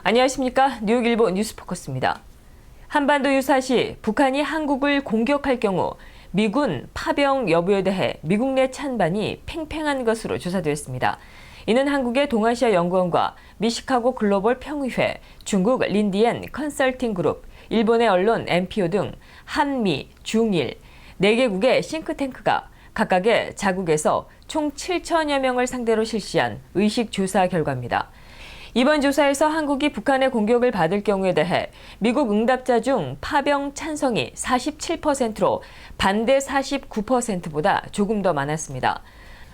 안녕하십니까. 뉴욕일보 뉴스포커스입니다. 한반도 유사시 북한이 한국을 공격할 경우 미군 파병 여부에 대해 미국 내 찬반이 팽팽한 것으로 조사되었습니다. 이는 한국의 동아시아 연구원과 미시카고 글로벌 평의회, 중국 린디엔 컨설팅 그룹, 일본의 언론 NPO 등 한미, 중일, 4개국의 싱크탱크가 각각의 자국에서 총 7천여 명을 상대로 실시한 의식 조사 결과입니다. 이번 조사에서 한국이 북한의 공격을 받을 경우에 대해 미국 응답자 중 파병 찬성이 47%로 반대 49%보다 조금 더 많았습니다.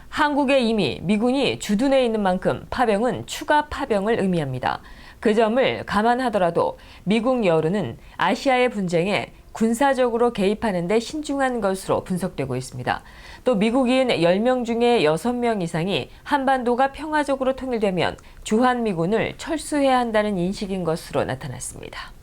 한국에 이미 미군이 주둔해 있는 만큼 파병은 추가 파병을 의미합니다. 그 점을 감안하더라도 미국 여론은 아시아의 분쟁에 군사적으로 개입하는 데 신중한 것으로 분석되고 있습니다. 또 미국인 10명 중에 6명 이상이 한반도가 평화적으로 통일되면 주한미군을 철수해야 한다는 인식인 것으로 나타났습니다.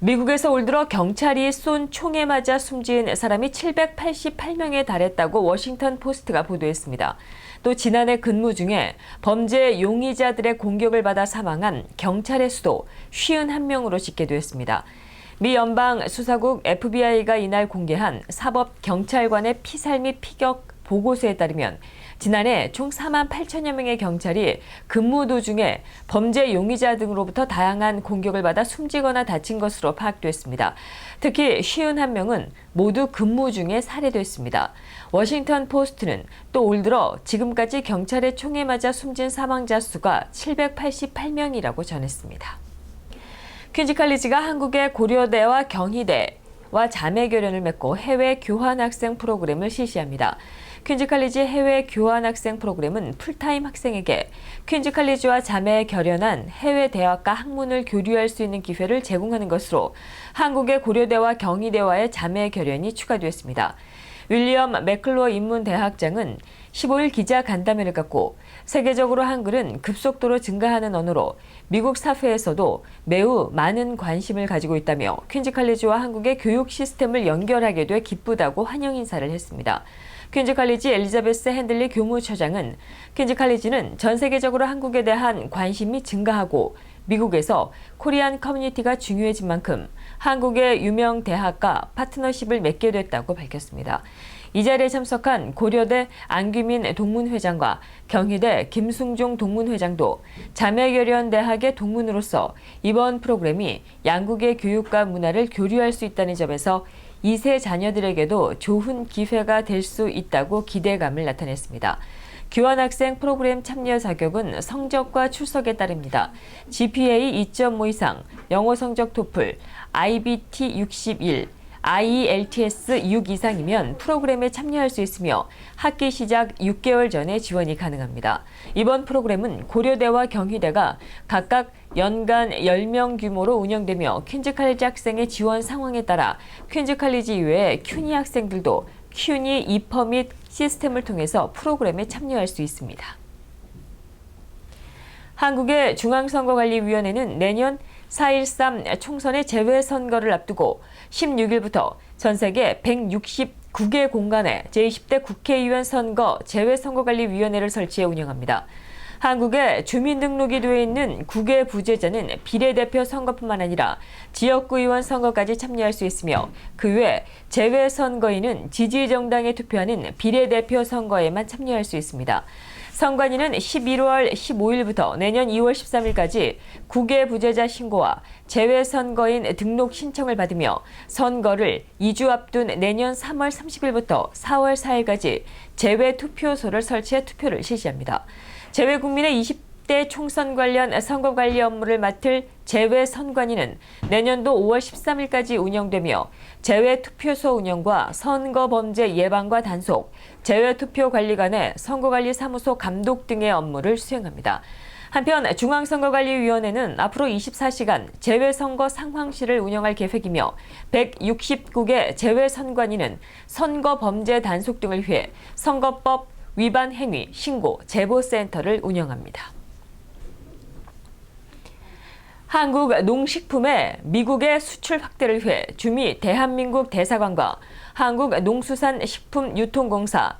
미국에서 올 들어 경찰이 쏜 총에 맞아 숨진 사람이 788명에 달했다고 워싱턴 포스트가 보도했습니다. 또 지난해 근무 중에 범죄 용의자들의 공격을 받아 사망한 경찰의 수도 51명으로 집계됐습니다. 미 연방수사국 FBI가 이날 공개한 사법경찰관의 피살 및 피격 보고서에 따르면 지난해 총 4만 8천여 명의 경찰이 근무 도중에 범죄 용의자 등으로부터 다양한 공격을 받아 숨지거나 다친 것으로 파악됐습니다. 특히 51명은 모두 근무 중에 살해됐습니다. 워싱턴 포스트는 또 올 들어 지금까지 경찰의 총에 맞아 숨진 사망자 수가 788명이라고 전했습니다. 퀸즈 칼리지가 한국의 고려대와 경희대와 자매 결연을 맺고 해외 교환학생 프로그램을 실시합니다. 퀸즈 칼리지 해외 교환학생 프로그램은 풀타임 학생에게 퀸즈 칼리지와 자매 결연한 해외 대학과 학문을 교류할 수 있는 기회를 제공하는 것으로 한국의 고려대와 경희대와의 자매 결연이 추가되었습니다. 윌리엄 맥클로어 인문대학장은 15일 기자 간담회를 갖고 세계적으로 한글은 급속도로 증가하는 언어로 미국 사회에서도 매우 많은 관심을 가지고 있다며 퀸즈 칼리지와 한국의 교육 시스템을 연결하게 돼 기쁘다고 환영 인사를 했습니다. 퀸즈 칼리지 엘리자베스 핸들리 교무처장은 퀸즈 칼리지는 전 세계적으로 한국에 대한 관심이 증가하고 미국에서 코리안 커뮤니티가 중요해진 만큼 한국의 유명 대학과 파트너십을 맺게 됐다고 밝혔습니다. 이 자리에 참석한 고려대 안규민 동문회장과 경희대 김승종 동문회장도 자매결연대학의 동문으로서 이번 프로그램이 양국의 교육과 문화를 교류할 수 있다는 점에서 2세 자녀들에게도 좋은 기회가 될 수 있다고 기대감을 나타냈습니다. 교환학생 프로그램 참여 자격은 성적과 출석에 따릅니다. GPA 2.5 이상, 영어 성적 토플, IBT 61, IELTS 6 이상이면 프로그램에 참여할 수 있으며 학기 시작 6개월 전에 지원이 가능합니다. 이번 프로그램은 고려대와 경희대가 각각 연간 10명 규모로 운영되며 퀸즈 칼리지 학생의 지원 상황에 따라 퀸즈 칼리지 이외에 큐니 학생들도 큐니 E-퍼밋 시스템을 통해서 프로그램에 참여할 수 있습니다. 한국의 중앙선거관리위원회는 내년 4.13 총선의 재외선거를 앞두고 16일부터 전 세계 169개 공간에 제20대 국회의원 선거 재외선거관리위원회를 설치해 운영합니다. 한국에 주민등록이 되어 있는 국외 부재자는 비례대표 선거뿐만 아니라 지역구 의원 선거까지 참여할 수 있으며 그 외 재외선거인은 지지정당에 투표하는 비례대표 선거에만 참여할 수 있습니다. 선관위는 11월 15일부터 내년 2월 13일까지 국외 부재자 신고와 재외선거인 등록 신청을 받으며 선거를 2주 앞둔 내년 3월 30일부터 4월 4일까지 재외투표소를 설치해 투표를 실시합니다. 재외국민의 20대 총선 관련 선거관리 업무를 맡을 재외선관위는 내년도 5월 13일까지 운영되며 재외투표소 운영과 선거범죄 예방과 단속, 재외투표관리관의 선거관리사무소 감독 등의 업무를 수행합니다. 한편 중앙선거관리위원회는 앞으로 24시간 재외선거 상황실을 운영할 계획이며 169개 재외선관위는 선거범죄 단속 등을 위해 선거법 위반 행위 신고 제보센터를 운영합니다. 한국 농식품의 미국의 수출 확대를 위해 주미 대한민국 대사관과 한국농수산식품유통공사,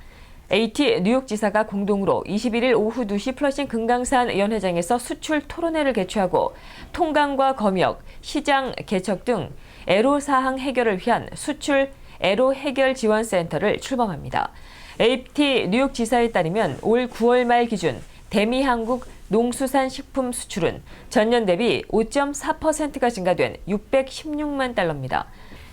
AT 뉴욕지사가 공동으로 21일 오후 2시 플러싱 금강산 연회장에서 수출 토론회를 개최하고 통관과 검역, 시장 개척 등 애로사항 해결을 위한 수출 애로 해결 지원센터를 출범합니다. AT 뉴욕지사에 따르면 올 9월 말 기준 대미 한국 농수산식품 수출은 전년 대비 5.4%가 증가된 616만 달러입니다.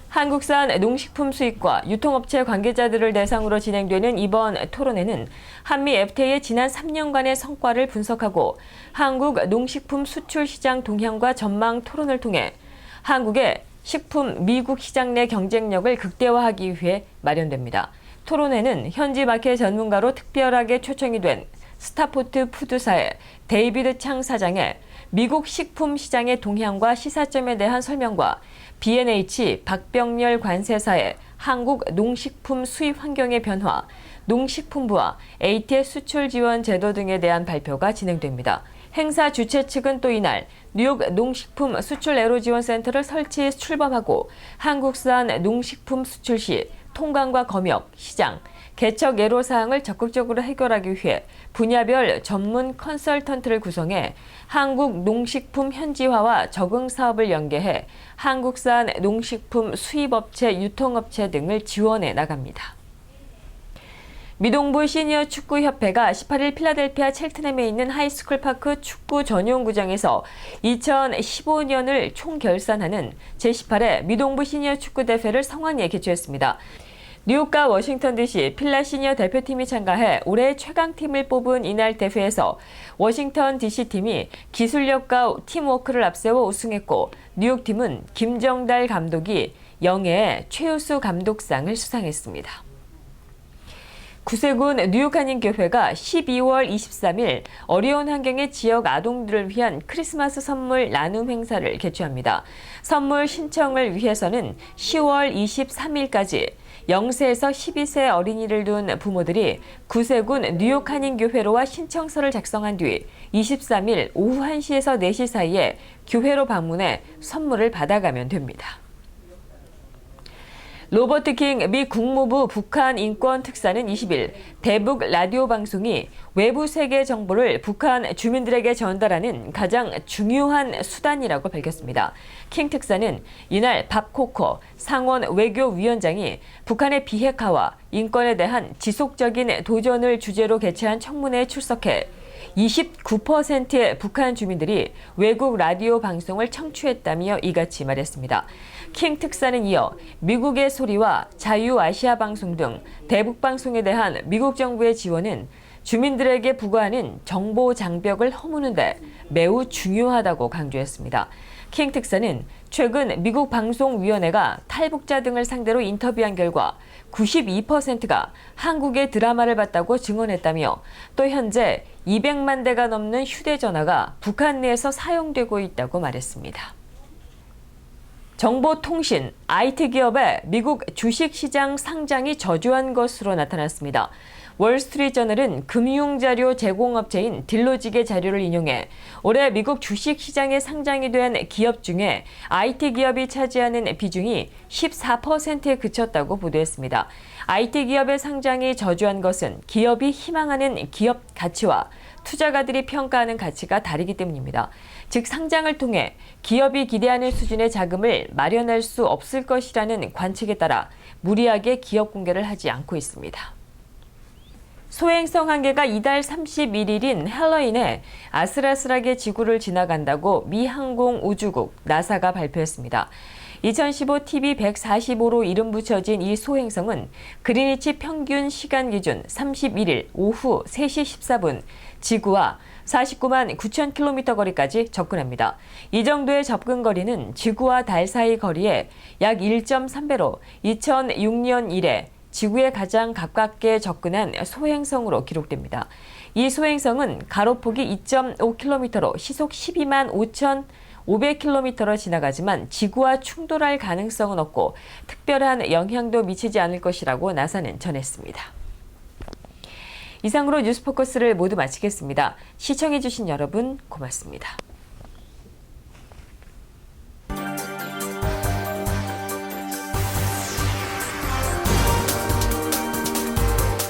한국산 농식품 수입과 유통업체 관계자들을 대상으로 진행되는 이번 토론회는 한미 FTA의 지난 3년간의 성과를 분석하고 한국 농식품 수출 시장 동향과 전망 토론을 통해 한국의 식품 미국 시장 내 경쟁력을 극대화하기 위해 마련됩니다. 토론회는 현지 마켓 전문가로 특별하게 초청이 된 스타포트 푸드사의 데이비드 창 사장의 미국 식품 시장의 동향과 시사점에 대한 설명과 B&H 박병렬 관세사의 한국 농식품 수입 환경의 변화, 농식품부와 AT의 수출 지원 제도 등에 대한 발표가 진행됩니다. 행사 주최 측은 또 이날 뉴욕 농식품 수출 애로 지원센터를 설치 출범하고 한국산 농식품 수출 시 통관과 검역, 시장, 개척 애로사항을 적극적으로 해결하기 위해 분야별 전문 컨설턴트를 구성해 한국 농식품 현지화와 적응 사업을 연계해 한국산 농식품 수입업체, 유통업체 등을 지원해 나갑니다. 미동부 시니어 축구협회가 18일 필라델피아 첼트넘에 있는 하이스쿨 파크 축구 전용구장에서 2015년을 총결산하는 제18회 미동부 시니어 축구대회를 성황리에 개최했습니다. 뉴욕과 워싱턴 DC 필라 시니어 대표팀이 참가해 올해 최강팀을 뽑은 이날 대회에서 워싱턴 DC 팀이 기술력과 팀워크를 앞세워 우승했고 뉴욕팀은 김정달 감독이 영예의 최우수 감독상을 수상했습니다. 구세군 뉴욕 한인교회가 12월 23일 어려운 환경의 지역 아동들을 위한 크리스마스 선물 나눔 행사를 개최합니다. 선물 신청을 위해서는 10월 23일까지 0세에서 12세 어린이를 둔 부모들이 구세군 뉴욕 한인교회로와 신청서를 작성한 뒤 23일 오후 1시에서 4시 사이에 교회로 방문해 선물을 받아가면 됩니다. 로버트 킹 미 국무부 북한 인권 특사는 20일 대북 라디오 방송이 외부 세계 정보를 북한 주민들에게 전달하는 가장 중요한 수단이라고 밝혔습니다. 킹 특사는 이날 밥 코커 상원 외교위원장이 북한의 비핵화와 인권에 대한 지속적인 도전을 주제로 개최한 청문회에 출석해 29%의 북한 주민들이 외국 라디오 방송을 청취했다며 이같이 말했습니다. 킹 특사는 이어 미국의 소리와 자유아시아 방송 등 대북 방송에 대한 미국 정부의 지원은 주민들에게 부과하는 정보 장벽을 허무는 데 매우 중요하다고 강조했습니다. 킹 특사는 최근 미국 방송위원회가 탈북자 등을 상대로 인터뷰한 결과 92%가 한국의 드라마를 봤다고 증언했다며 또 현재 200만 대가 넘는 휴대전화가 북한 내에서 사용되고 있다고 말했습니다. 정보통신, IT 기업의 미국 주식시장 상장이 저조한 것으로 나타났습니다. 월스트리트저널은 금융자료 제공업체인 딜로직의 자료를 인용해 올해 미국 주식시장에 상장이 된 기업 중에 IT 기업이 차지하는 비중이 14%에 그쳤다고 보도했습니다. IT 기업의 상장이 저조한 것은 기업이 희망하는 기업 가치와 투자가들이 평가하는 가치가 다르기 때문입니다. 즉 상장을 통해 기업이 기대하는 수준의 자금을 마련할 수 없을 것이라는 관측에 따라 무리하게 기업 공개를 하지 않고 있습니다. 소행성 한 개가 이달 31일인 헬로윈에 아슬아슬하게 지구를 지나간다고 미 항공우주국 나사가 발표했습니다. 2015 TV145로 이름 붙여진 이 소행성은 그리니치 평균 시간 기준 31일 오후 3시 14분 지구와 49만 9천 킬로미터 거리까지 접근합니다. 이 정도의 접근 거리는 지구와 달 사이 거리의 약 1.3배로 2006년 이래 지구에 가장 가깝게 접근한 소행성으로 기록됩니다. 이 소행성은 가로폭이 2.5km로 시속 12만 5,500km로 지나가지만 지구와 충돌할 가능성은 없고 특별한 영향도 미치지 않을 것이라고 나사는 전했습니다. 이상으로 뉴스포커스를 모두 마치겠습니다. 시청해주신 여러분 고맙습니다.